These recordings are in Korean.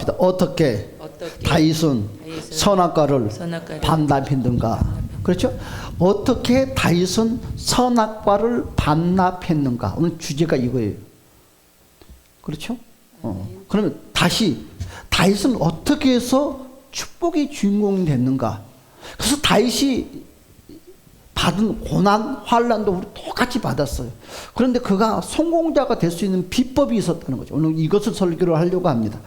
합시다. 어떻게 다윗은 선악과를 반납했는가? 그렇죠? 어떻게 다윗은 선악과를 반납했는가? 오늘 주제가 이거예요. 그렇죠? 그러면 다시 다윗은 어떻게 해서 축복의 주인공이 됐는가? 그래서 다윗이 받은 고난, 환난도 우리 똑같이 받았어요. 그런데 그가 성공자가 될 수 있는 비법이 있었다는 거죠. 오늘 이것을 설교를 하려고 합니다.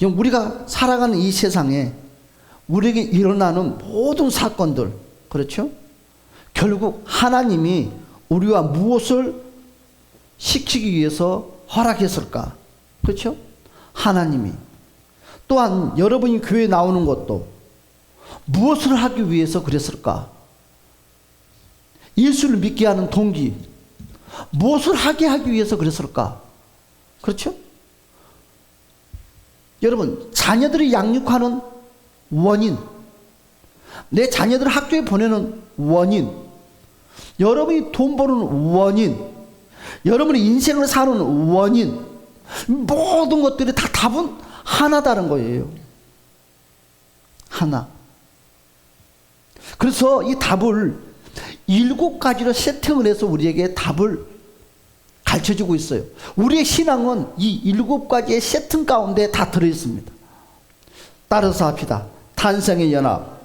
우리가 살아가는 이 세상에 우리에게 일어나는 모든 사건들, 그렇죠? 결국 하나님이 우리와 무엇을 시키기 위해서 허락했을까? 그렇죠? 하나님이. 또한 여러분이 교회에 나오는 것도 무엇을 하기 위해서 그랬을까? 예수를 믿게 하는 동기, 무엇을 하게 하기 위해서 그랬을까? 그렇죠? 여러분, 자녀들이 양육하는 원인, 내 자녀들을 학교에 보내는 원인, 여러분이 돈 버는 원인, 여러분이 인생을 사는 원인, 모든 것들이 다 답은 하나다는 거예요. 하나. 그래서 이 답을 7가지로 세팅을 해서 우리에게 답을 가르쳐주고 있어요. 우리의 신앙은 이 7가지의 세팅 가운데 다 들어있습니다. 따라서 합시다. 탄생의 연합,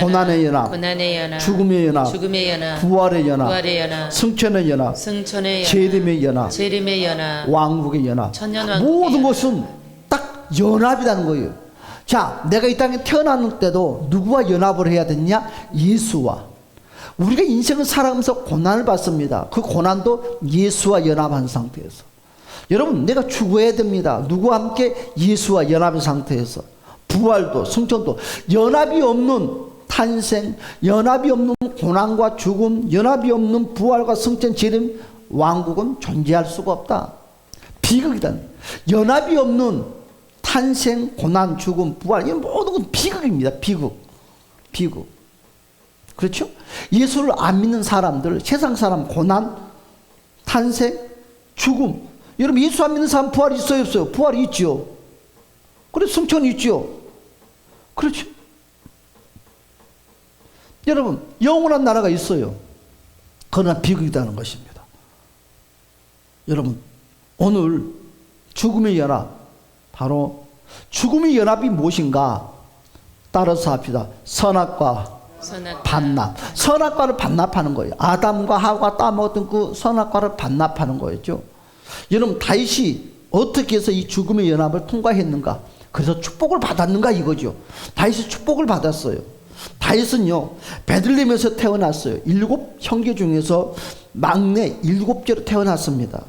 고난의 연합, 죽음의 연합, 부활의 연합, 승천의 연합, 재림의 연합, 왕국의 연합. 모든 것은 딱 연합이라는 거예요. 자, 내가 이 땅에 태어났을 때도 누구와 연합을 해야 됐냐? 예수와. 우리가 인생을 살아가면서 고난을 받습니다. 그 고난도 예수와 연합한 상태에서. 여러분, 내가 죽어야 됩니다. 누구와 함께? 예수와 연합한 상태에서. 부활도 승천도 연합이 없는 탄생, 연합이 없는 고난과 죽음, 연합이 없는 부활과 승천, 재림, 왕국은 존재할 수가 없다. 비극이다. 연합이 없는 탄생, 고난, 죽음, 부활, 이 모든 건 비극입니다. 비극. 그렇죠? 예수를 안 믿는 사람들, 세상 사람, 고난, 탄생, 죽음. 여러분, 예수 안 믿는 사람 부활이 있어요, 없어요? 부활이 있죠. 그래, 승천이 있죠. 그렇죠? 여러분, 영원한 나라가 있어요. 그러나 비극이라는 것입니다. 여러분, 오늘 죽음의 연합, 바로 죽음의 연합이 무엇인가? 따라서 합시다. 선악과 반납. 선악과를 반납하는 거예요. 아담과 하와가 따먹었던 그 선악과를 반납하는 거였죠. 여러분, 다윗이 어떻게 해서 이 죽음의 연합을 통과했는가? 그래서 축복을 받았는가 이거죠. 다윗이 축복을 받았어요. 다윗은요, 베들레헴에서 태어났어요. 7 형제 중에서 막내 7째로 태어났습니다.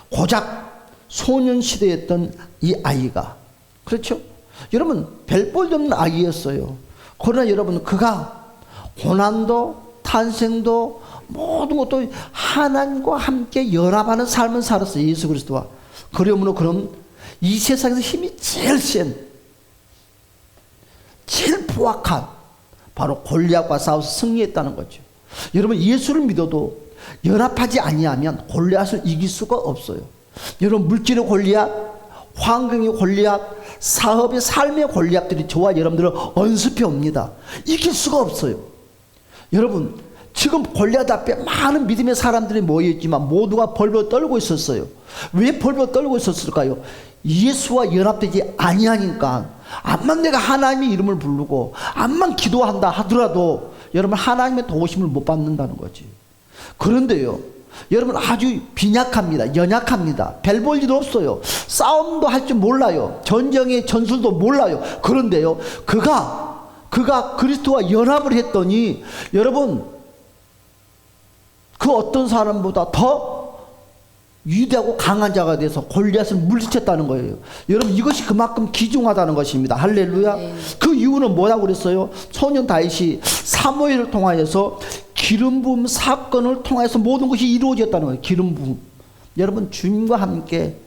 고작 소년시대였던 이 아이가, 그렇죠? 여러분, 별볼도 없는 아이였어요. 그러나 여러분, 그가 고난도 탄생도 모든 것도 하나님과 함께 연합하는 삶을 살았어요. 예수 그리스도와. 그러므로 그럼 이 세상에서 힘이 제일 센, 제일 포악한 바로 골리앗과 싸워서 승리했다는 거죠. 여러분, 예수를 믿어도 연합하지 아니하면 골리앗을 이길 수가 없어요. 여러분, 물질의 골리앗, 환경의 골리앗, 사업의 삶의 골리앗들이 저와 여러분들을 언습해 옵니다. 이길 수가 없어요. 여러분, 지금 골리앗 앞에 많은 믿음의 사람들이 모여있지만 모두가 벌벌 떨고 있었어요. 왜 벌벌 떨고 있었을까요? 예수와 연합되지 아니하니까. 암만 내가 하나님의 이름을 부르고 암만 기도한다 하더라도 여러분, 하나님의 도우심을 못 받는다는 거지. 그런데요, 여러분, 아주 빈약합니다. 연약합니다. 별 볼 일 없어요. 싸움도 할 줄 몰라요. 전쟁의 전술도 몰라요. 그런데요, 그가 그리스도와 연합을 했더니 여러분, 그 어떤 사람보다 더 위대하고 강한 자가 돼서 골리앗을 물리쳤다는 거예요. 여러분, 이것이 그만큼 귀중하다는 것입니다. 할렐루야. 그 이유는 뭐라고 그랬어요? 소년 다윗이 사무엘을 통하여서 기름 부음 사건을 통해서 모든 것이 이루어졌다는 거예요. 기름 부음. 여러분, 주님과 함께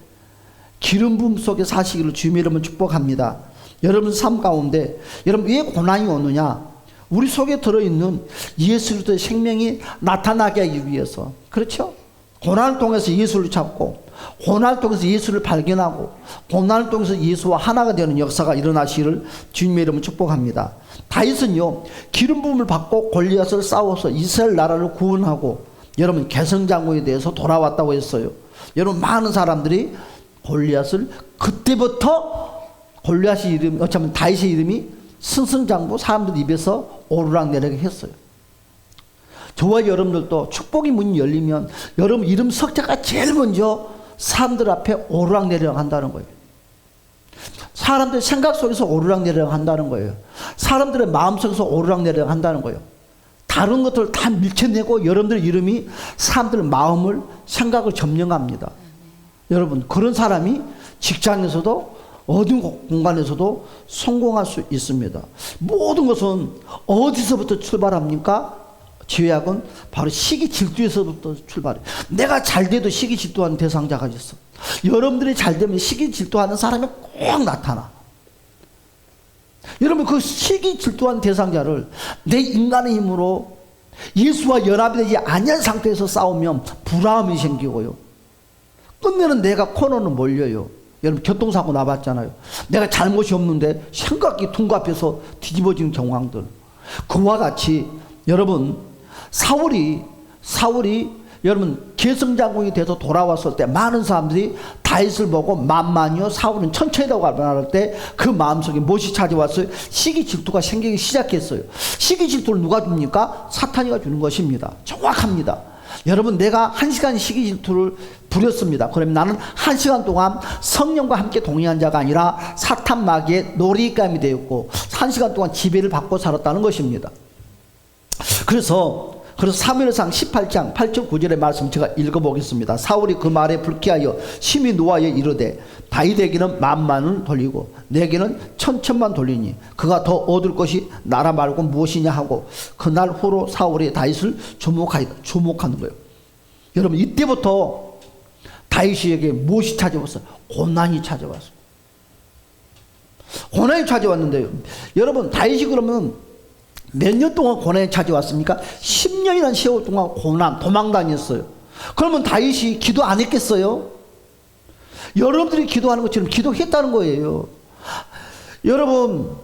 기름 부음 속에 사시기를 주님의 이름으로 축복합니다. 여러분 삶 가운데 여러분, 왜 고난이 오느냐? 우리 속에 들어있는 예수 그리스도의 생명이 나타나게 하기 위해서. 그렇죠? 고난을 통해서 예수를 찾고 고난을 통해서 예수를 발견하고 고난을 통해서 예수와 하나가 되는 역사가 일어나시기를 주님의 이름으로 축복합니다. 다윗은요, 기름 부음을 받고 골리앗을 싸워서 이스라엘 나라를 구원하고 여러분 개성장군에 대해서 돌아왔다고 했어요. 여러분 많은 사람들이 골리앗을 그때부터 골리앗의 이름, 어쩌면 다윗의 이름이 승승장구 사람들 입에서 오르락내리락 했어요. 저와 여러분들도 축복의 문이 열리면 여러분 이름 석자가 제일 먼저 사람들 앞에 오르락내리락 한다는 거예요. 사람들의 생각 속에서 오르락내리락 한다는 거예요. 사람들의 마음 속에서 오르락내리락 한다는 거예요. 다른 것들을 다 밀쳐내고 여러분들 이름이 사람들의 마음을, 생각을 점령합니다. 여러분 그런 사람이 직장에서도 어떤 공간에서도 성공할 수 있습니다. 모든 것은 어디서부터 출발합니까? 죄악은 바로 시기 질투에서부터 출발해요. 내가 잘 돼도 시기 질투하는 대상자가 있어. 여러분들이 잘 되면 시기 질투하는 사람이 꼭 나타나. 여러분 그 시기 질투하는 대상자를 내 인간의 힘으로 예수와 연합이 되지 아니한 상태에서 싸우면 불화음이 생기고요. 끝내는 내가 코너는 몰려요. 여러분 교통사고 나봤잖아요. 내가 잘못이 없는데 생각이 둔갑해서 뒤집어지는 경황들. 그와 같이 여러분 사울이 여러분 계승장군이 돼서 돌아왔을 때 많은 사람들이 다윗을 보고 만만이요 사울은 천천히라고 말할 때 그 마음속에 무엇이 찾아왔어요? 시기 질투가 생기기 시작했어요. 시기 질투를 누가 줍니까? 사탄이가 주는 것입니다. 정확합니다. 여러분 내가 1시간 시기 질투를 부렸습니다. 그러면 나는 1시간 동안 성령과 함께 동행한 자가 아니라 사탄 마귀의 놀이감이 되었고 1시간 동안 지배를 받고 살았다는 것입니다. 그래서 사무엘상 18장 8절 9절의 말씀 제가 읽어보겠습니다. 사울이 그 말에 불쾌하여 심히 노하여 이르되 다윗에게는 만만을 돌리고 내게는 천천만 돌리니 그가 더 얻을 것이 나라 말고 무엇이냐 하고 그날 후로 사울이 다윗을 주목하는 거예요. 여러분 이때부터 다윗에게 무엇이 찾아왔어요? 고난이 찾아왔어요. 고난이 찾아왔는데요. 여러분 다윗이 그러면 몇 년 동안 고난이 찾아왔습니까? 10년이라는 세월 동안 고난, 도망 다녔어요. 그러면 다윗이 기도 안 했겠어요? 여러분들이 기도하는 것처럼 기도했다는 거예요. 여러분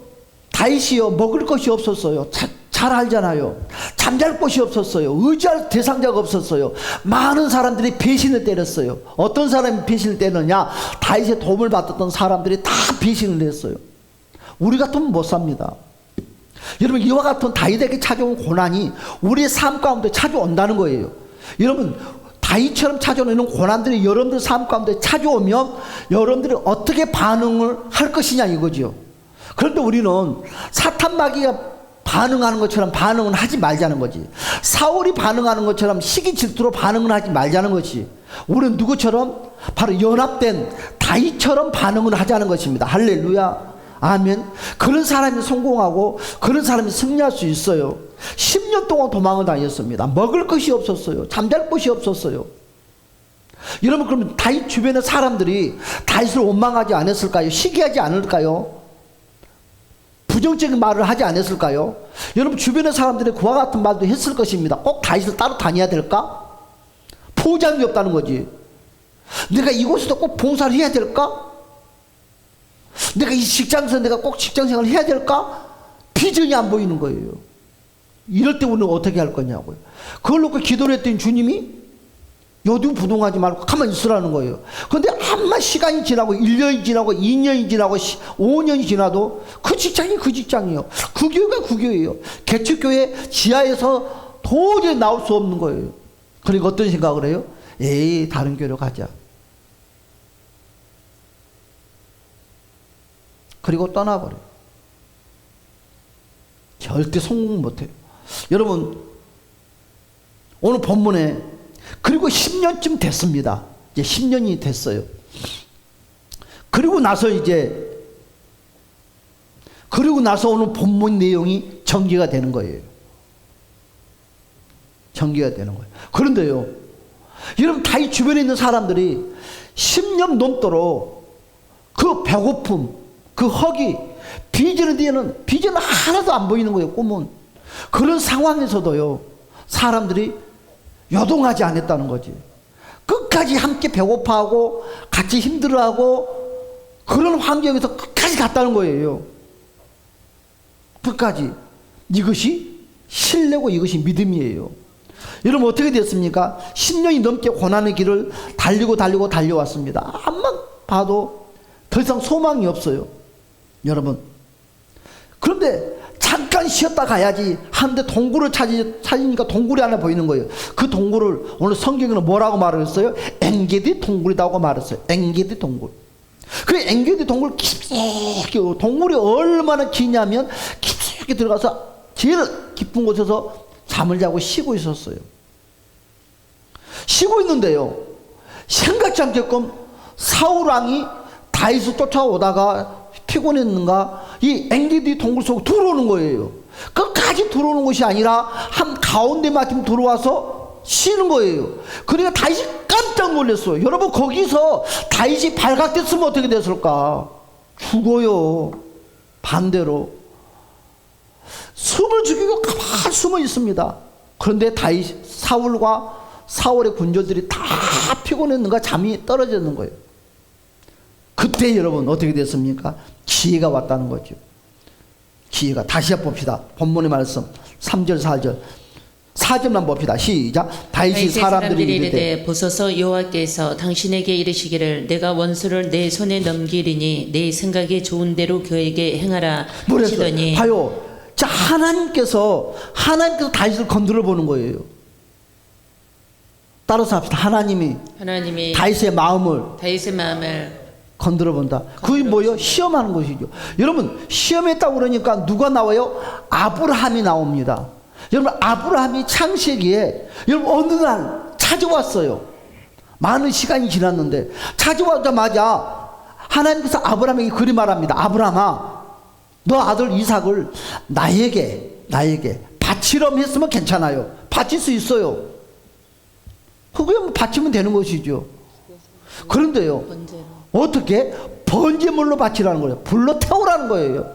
다윗이요 먹을 것이 없었어요. 잘 알잖아요. 잠잘 곳이 없었어요. 의지할 대상자가 없었어요. 많은 사람들이 배신을 때렸어요. 어떤 사람이 배신을 때렸냐? 다윗의 도움을 받았던 사람들이 다 배신을 했어요. 우리 같으면 못 삽니다. 여러분 이와 같은 다윗에게 찾아온 고난이 우리의 삶 가운데 찾아온다는 거예요. 여러분 다윗처럼 찾아오는 고난들이 여러분들 삶 가운데 찾아오면 여러분들이 어떻게 반응을 할 것이냐 이거죠. 그런데 우리는 사탄 마귀가 반응하는 것처럼 반응은 하지 말자는 거지. 사울이 반응하는 것처럼 시기 질투로 반응을 하지 말자는 거지. 우리는 누구처럼? 바로 연합된 다윗처럼 반응을 하자는 것입니다. 할렐루야. 아멘. 그런 사람이 성공하고 그런 사람이 승리할 수 있어요. 10년 동안 도망을 다녔습니다. 먹을 것이 없었어요. 잠잘 곳이 없었어요. 여러분 그러면 다윗 주변의 사람들이 다윗을 원망하지 않았을까요? 시기하지 않을까요? 부정적인 말을 하지 않았을까요? 여러분 주변의 사람들이 그와 같은 말도 했을 것입니다. 꼭 다윗을 따로 다녀야 될까? 포장이 없다는 거지. 내가 이곳에서 꼭 봉사를 해야 될까? 내가 이 직장에서 내가 꼭 직장생활을 해야 될까? 비전이 안 보이는 거예요. 이럴 때 우리는 어떻게 할 거냐고요. 그걸 놓고 기도를 했더니 주님이 요즘 부동하지 말고 가만히 있으라는 거예요. 그런데 암만 시간이 지나고 1년이 지나고 2년이 지나고 5년이 지나도 그 직장이 그 직장이에요. 그 교회가 그 교회예요. 개척교회 지하에서 도저히 나올 수 없는 거예요. 그러니까 어떤 생각을 해요? 에이 다른 교회로 가자. 그리고 떠나버려요. 절대 성공 못해요. 여러분 오늘 본문에 그리고 10년쯤 됐습니다. 이제 10년이 됐어요. 그리고 나서 오늘 본문 내용이 전개가 되는 거예요. 전개가 되는 거예요. 그런데요, 여러분 다윗 주변에 있는 사람들이 10년 넘도록 그 배고픔, 그 허기, 비전에 대한 비전은 하나도 안 보이는 거예요. 꿈은. 그런 상황에서도요, 사람들이 요동하지 않았다는 거지. 끝까지 함께 배고파하고 같이 힘들어하고 그런 환경에서 끝까지 갔다는 거예요. 끝까지. 이것이 신뢰고 이것이 믿음이에요. 여러분 어떻게 됐습니까? 10년이 넘게 고난의 길을 달려왔습니다. 암만 봐도 더 이상 소망이 없어요. 여러분. 그런데 잠깐 쉬었다 가야지 하는데 동굴을 찾으니까 동굴이 하나 보이는 거예요. 그 동굴을 오늘 성경에는 뭐라고 말을 했어요? 엔게디 동굴이라고 말했어요. 엔게디 동굴. 그 엔게디 동굴 깊숙이, 동굴이 얼마나 기냐면 깊숙이 들어가서 제일 깊은 곳에서 잠을 자고 쉬고 있었어요. 쉬고 있는데요, 생각지 않게끔 사울 왕이 다윗을 쫓아오다가 피곤했는가 이 엔게디 동굴 속으로 들어오는 거예요. 끝까지 들어오는 것이 아니라 한 가운데만큼 들어와서 쉬는 거예요. 그러니까 다윗이 깜짝 놀랐어요. 여러분 거기서 다윗이 발각됐으면 어떻게 됐을까? 죽어요. 반대로 숨을 죽이고 가만히 숨어 있습니다. 그런데 다윗, 사울과 사울의 군졸들이 다 피곤했는가 잠이 떨어졌는 거예요. 그때 여러분 어떻게 됐습니까? 기회가 왔다는 거죠. 기회가. 다시 봅시다. 본문의 말씀 3절 4절 4절만 봅시다. 시작. 다윗이 사람들이 이르되 보소서, 여호와께서 당신에게 이르시기를 내가 원수를 내 손에 넘기리니 내 생각이 좋은 대로 그에게 행하라 하시더니. 봐요. 자, 하나님께서 다윗을 건드려 보는 거예요. 따라서 합시다. 하나님이 다윗의 마음을 건드려 본다. 그게 뭐예요? 시험하는 것이죠. 여러분 시험했다고 그러니까 누가 나와요? 아브라함이 나옵니다. 여러분 아브라함이 창세기에 여러분 어느 날 찾아왔어요. 많은 시간이 지났는데 찾아오자마자 하나님께서 아브라함에게 그리 말합니다. 아브라함아, 너 아들 이삭을 나에게 바치렴 했으면 괜찮아요. 바칠 수 있어요. 그게 뭐 바치면 되는 것이죠. 그런데요, 어떻게? 번제물로 바치라는 거예요. 불로 태우라는 거예요.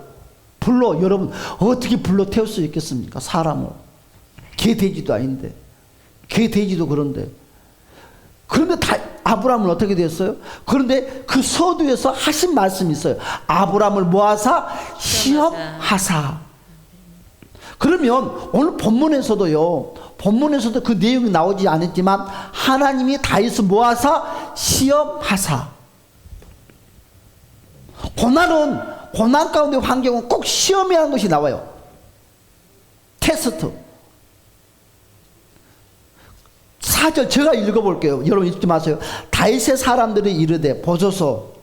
불로. 여러분 어떻게 불로 태울 수 있겠습니까? 사람을. 개 돼지도 아닌데, 개 돼지도 그런데. 그런데 아브라함은 어떻게 됐어요? 그런데 그 서두에서 하신 말씀이 있어요. 아브라함을 모아사 시험하사. 그러면 오늘 본문에서도 그 내용이 나오지 않았지만 하나님이 다윗을 모아사 시험하사. 고난 가운데 환경은 꼭 시험해야 하는 것이 나와요. 테스트. 4절 제가 읽어볼게요. 여러분 읽지 마세요. 다윗의 사람들이 이르되 보소서,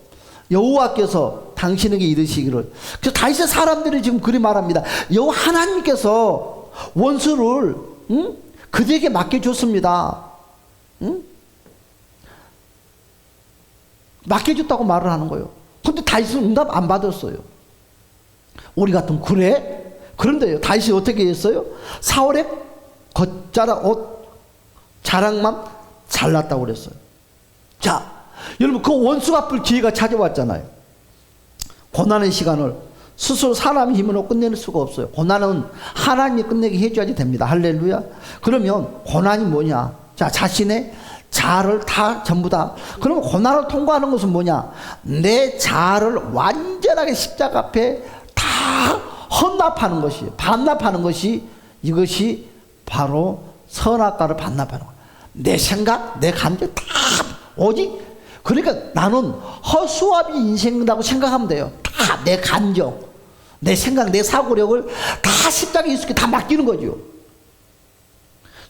여호와께서 당신에게 이르시기를. 그래서 다윗의 사람들이 지금 그리 말합니다. 여호와 하나님께서 원수를 그들에게 맡겨줬습니다. 맡겨줬다고 말을 하는 거예요. 근데 다윗은 응답 안 받았어요. 우리 같으면 그래? 그런데요, 다윗이 어떻게 했어요? 사울의 겉자락 옷 자랑만 잘났다고 그랬어요. 자, 여러분 그 원수 갚을 기회가 찾아왔잖아요. 고난의 시간을 스스로 사람의 힘으로 끝낼 수가 없어요. 고난은 하나님이 끝내게 해줘야지 됩니다. 할렐루야. 그러면 고난이 뭐냐? 자, 자신의 자아를 다 전부 다. 그러면 고난을 통과하는 것은 뭐냐? 내 자아를 완전하게 십자가 앞에 다 헌납하는 것이, 반납하는 것이, 이것이 바로 선악과를 반납하는 거예요. 내 생각, 내 감정 다 오직, 그러니까 나는 허수아비 인생이라고 생각하면 돼요. 다 내 감정, 내 생각, 내 사고력을 다 십자가에 예수께 다 맡기는 거죠.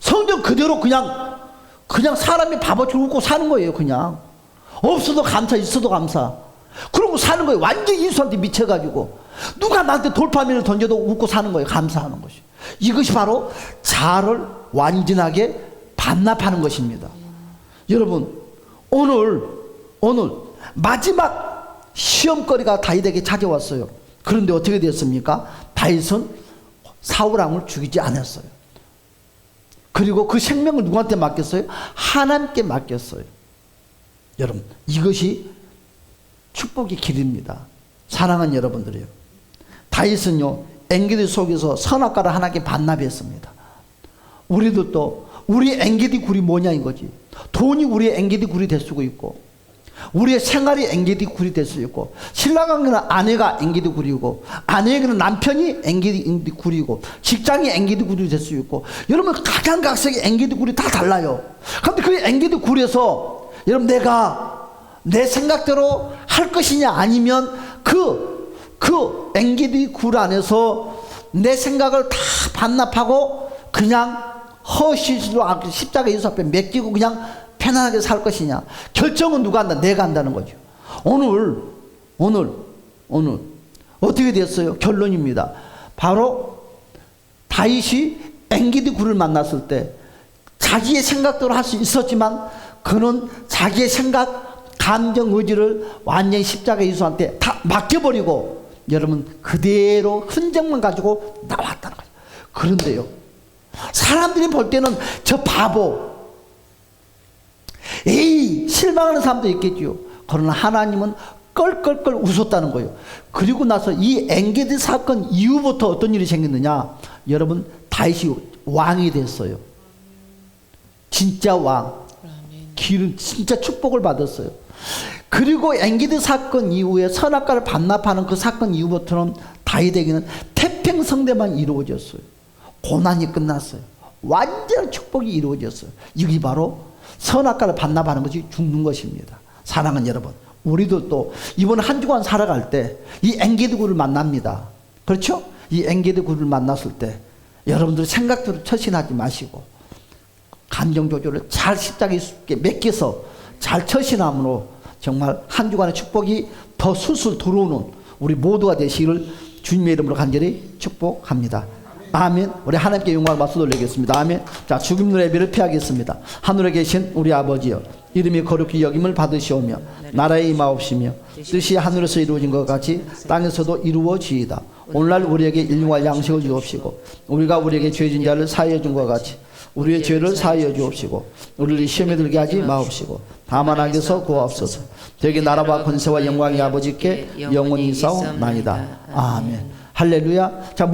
성경 그대로 그냥 사람이 밥어치 웃고 사는 거예요. 그냥 없어도 감사, 있어도 감사. 그러고 사는 거예요. 완전히 예수한테 미쳐가지고 누가 나한테 돌파민을 던져도 웃고 사는 거예요. 감사하는 것이. 이것이 바로 자아를 완전하게 반납하는 것입니다. 여러분 오늘 마지막 시험거리가 다윗에게 찾아왔어요. 그런데 어떻게 됐습니까? 다윗은 사울 왕을 죽이지 않았어요. 그리고 그 생명을 누구한테 맡겼어요? 하나님께 맡겼어요. 여러분 이것이 축복의 길입니다. 사랑하는 여러분들이요, 다윗은요 엔게디 속에서 선악과를 하나님께 반납했습니다. 우리도 또 우리 엔게디 굴이 뭐냐 이거지. 돈이 우리의 엔게디 굴이 될 수가 있고, 우리의 생활이 엔게디 굴이 될 수 있고, 신랑에게는 아내가 엔게디 굴이고, 아내에게는 남편이 엔게디 굴이고, 직장이 엔게디 굴이 될 수 있고, 여러분 각양각색의 엔게디 굴이 다 달라요. 그런데 그 엔게디 굴에서 여러분 내가 내 생각대로 할 것이냐, 아니면 그 엔게디 굴 안에서 내 생각을 다 반납하고 그냥 허시시로 십자가 예수 앞에 맡기고 그냥 편안하게 살 것이냐, 결정은 누가 한다? 내가 한다는 거죠. 오늘 어떻게 됐어요? 결론입니다. 바로 다윗이 엔게디 굴을 만났을 때 자기의 생각대로 할 수 있었지만 그는 자기의 생각, 감정, 의지를 완전히 십자가 예수한테 다 맡겨버리고 여러분 그대로 흔적만 가지고 나왔다는 거죠. 그런데요, 사람들이 볼 때는 저 바보, 에이, 실망하는 사람도 있겠죠. 그러나 하나님은 껄껄껄 웃었다는 거예요. 그리고 나서 이 엔게디 사건 이후부터 어떤 일이 생겼느냐, 여러분 다윗이 왕이 됐어요. 진짜 왕, 기름, 진짜 축복을 받았어요. 그리고 엔게디 사건 이후에 선악과를 반납하는 그 사건 이후부터는 다윗에게는 태평성대만 이루어졌어요. 고난이 끝났어요. 완전 축복이 이루어졌어요. 이게 바로 선악과를 반납하는 것이 죽는 것입니다. 사랑하는 여러분, 우리도 또 이번 한 주간 살아갈 때 이 엔게디 굴을 만납니다. 그렇죠? 이 엔게디 굴을 만났을 때 여러분들 생각대로 처신하지 마시고 감정 조절을 잘 십자가에 맡겨서 잘 처신함으로 정말 한 주간의 축복이 더 술술 들어오는 우리 모두가 되시기를 주님의 이름으로 간절히 축복합니다. 아멘. 우리 하나님께 영광을 박수 돌리겠습니다. 아멘. 자, 죽음의 예배를 피하겠습니다. 하늘에 계신 우리 아버지여, 이름이 거룩히 여김을 받으시오며 나라에 임하옵시며 뜻이 하늘에서 이루어진 것 같이 땅에서도 이루어지이다. 오늘날 우리에게 일용할 양식을 주옵시고 우리가 우리에게 죄진 자를 사하여 준 것 같이 우리의 죄를 사하여 주옵시고 우리를 시험에 들게 하지 마옵시고 다만 악에서 구하옵소서. 되게 나라와 권세와 영광이 아버지께 영원히 있사옵나이다. 아멘. 할렐루야. 자,